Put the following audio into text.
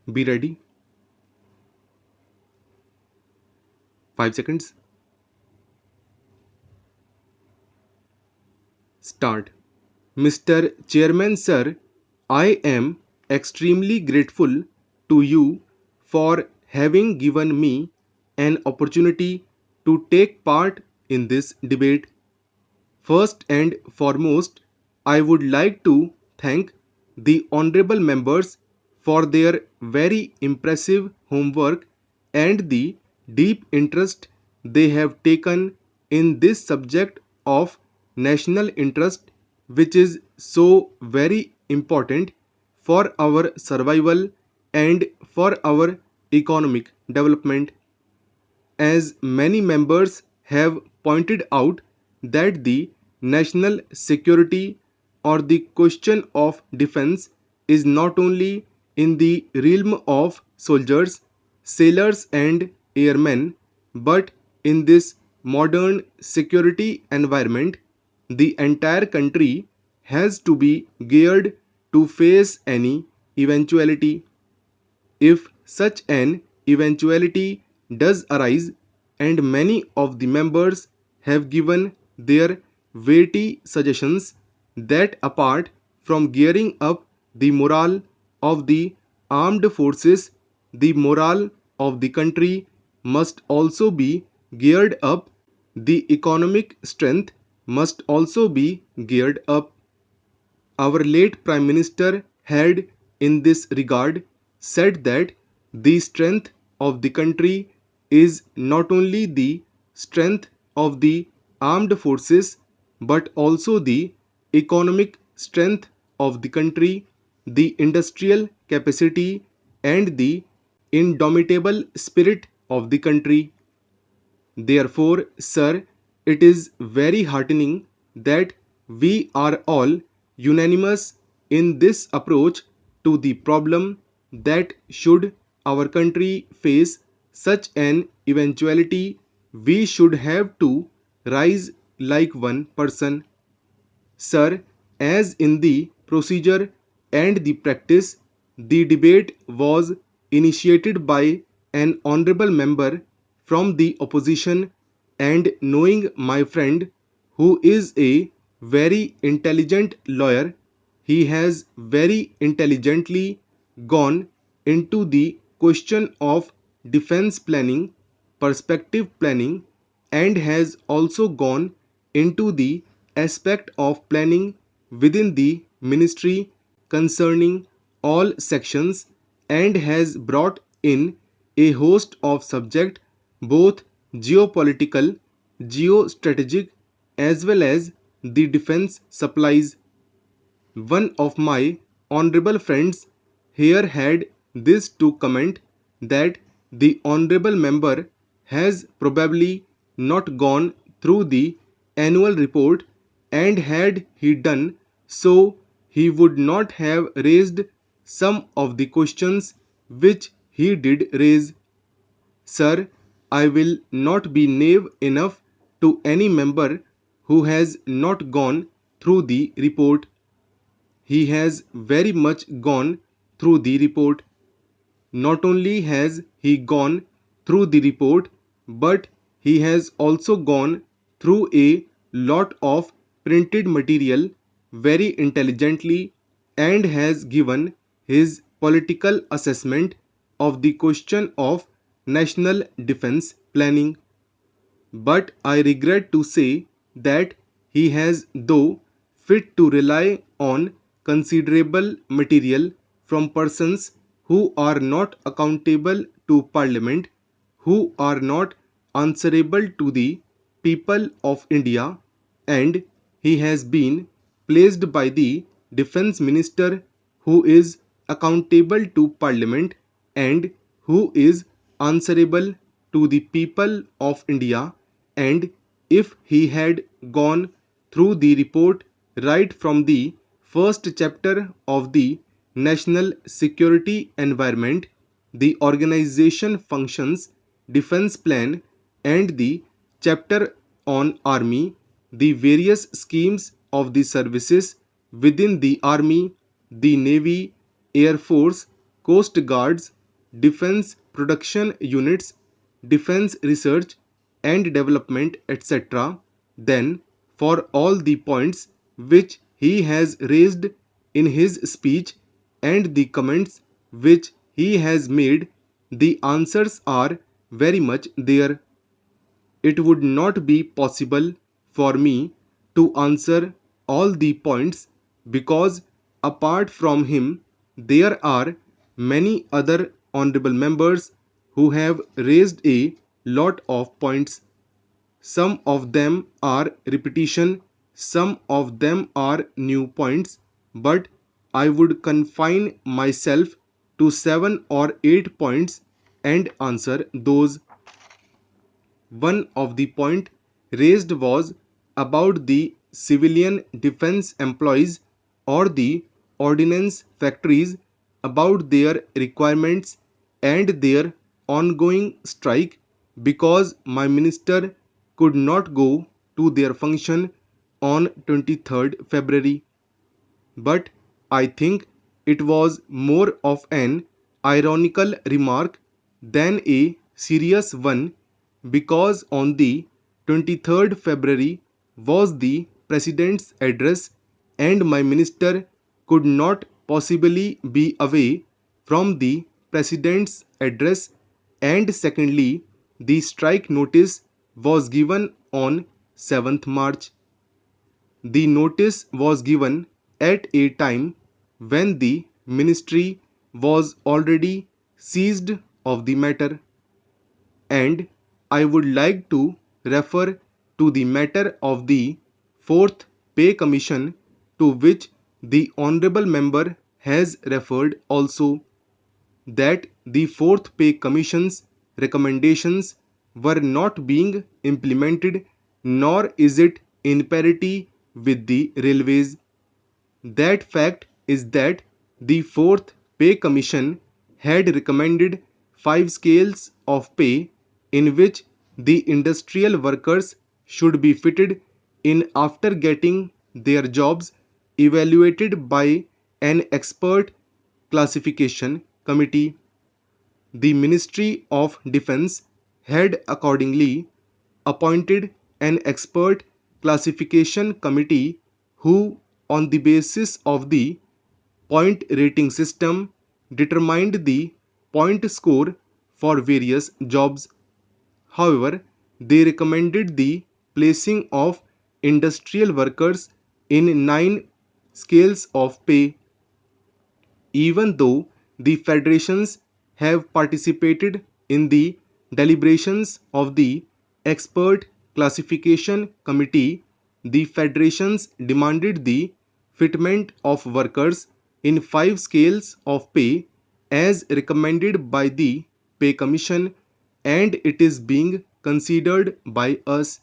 Be ready. 5 seconds. Start. Mr. Chairman Sir, I am extremely grateful to you for having given me an opportunity to take part in this debate. First and foremost, I would like to thank the honorable members for their very impressive homework and the deep interest they have taken in this subject of national interest, which is so very important for our survival and for our economic development. As many members have pointed out that the national security or the question of defense is not only in the realm of soldiers, sailors and airmen, but in this modern security environment, the entire country has to be geared to face any eventuality. If such an eventuality does arise, and many of the members have given their weighty suggestions that apart from gearing up the morale of the armed forces, the morale of the country must also be geared up, the economic strength must also be geared up. Our late Prime Minister had, in this regard, said that the strength of the country is not only the strength of the armed forces but also the economic strength of the country, the industrial capacity, and the indomitable spirit of the country. Therefore, sir, it is very heartening that we are all unanimous in this approach to the problem that should our country face such an eventuality, we should have to rise like one person. Sir, as in the procedure and the practice, the debate was initiated by an honorable member from the opposition, and knowing my friend, who is a very intelligent lawyer, he has very intelligently gone into the question of defense planning, perspective planning, and has also gone into the aspect of planning within the ministry concerning all sections, and has brought in a host of subjects, both geopolitical, geostrategic, as well as the defense supplies. One of my honorable friends here had this to comment, that the honorable member has probably not gone through the annual report, and had he done so, he would not have raised some of the questions which he did raise. Sir, I will not be knave enough to any member who has not gone through the report. He has very much gone through the report. Not only has he gone through the report, but he has also gone through a lot of printed material very intelligently, and has given his political assessment of the question of national defense planning. But I regret to say that he has, though fit to rely on considerable material from persons who are not accountable to Parliament, who are not answerable to the people of India, and he has been placed by the Defence Minister, who is accountable to Parliament and who is answerable to the people of India. And if he had gone through the report right from the first chapter of the national security environment, the organization functions, defense plan, and the chapter on army, the various schemes of the services within the army, the navy, air force, Coast Guards, defense production units, defense research and development, etc., then for all the points which he has raised in his speech and the comments which he has made, the answers are very much there. It would not be possible for me to answer all the points because apart from him there are many other honorable members who have raised a lot of points. Some of them are repetition, some of them are new points, but I would confine myself to 7 or 8 points and answer those. One of the point raised was about the civilian defense employees or the ordnance factories, about their requirements and their ongoing strike because my minister could not go to their function on 23rd February. But I think it was more of an ironical remark than a serious one because on the 23rd February was the President's address and my minister could not possibly be away from the President's address, and secondly the strike notice was given on 7th March. The notice was given at a time when the ministry was already seized of the matter, and I would like to refer to the matter of the fourth pay commission to which the honorable member has referred also, that the fourth pay commission's recommendations were not being implemented, nor is it in parity with the railways. That fact is that the fourth pay commission had recommended 5 scales of pay in which the industrial workers should be fitted in after getting their jobs evaluated by an expert classification committee. The Ministry of Defense had accordingly appointed an expert classification committee who, on the basis of the point rating system, determined the point score for various jobs. However, they recommended the placing of industrial workers in 9 scales of pay. Even though the federations have participated in the deliberations of the expert classification committee, the federations demanded the fitment of workers in 5 scales of pay as recommended by the pay commission, and it is being considered by us.